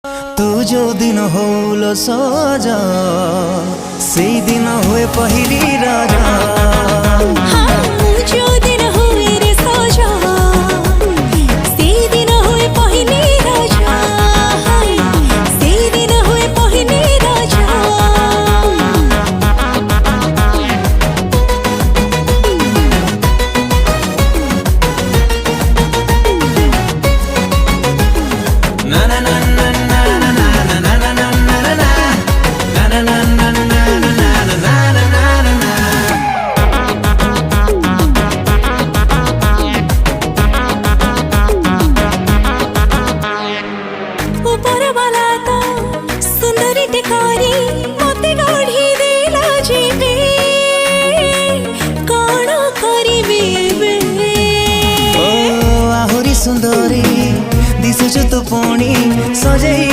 तू जो दिन होलो सजा से दिन हुए पहली राजा। हाँ, जो दिन हुए रे सजा से दिन हुए पहली राजा। से दिन हुए पहली राजा। ना ना ना ऊपर वाला तो सुंदरी टिकारी मोते गढ़ी देला जीवे कौन करिबे बे। ओ आहुरी सुंदरी दिशुचु तू पुणी सजई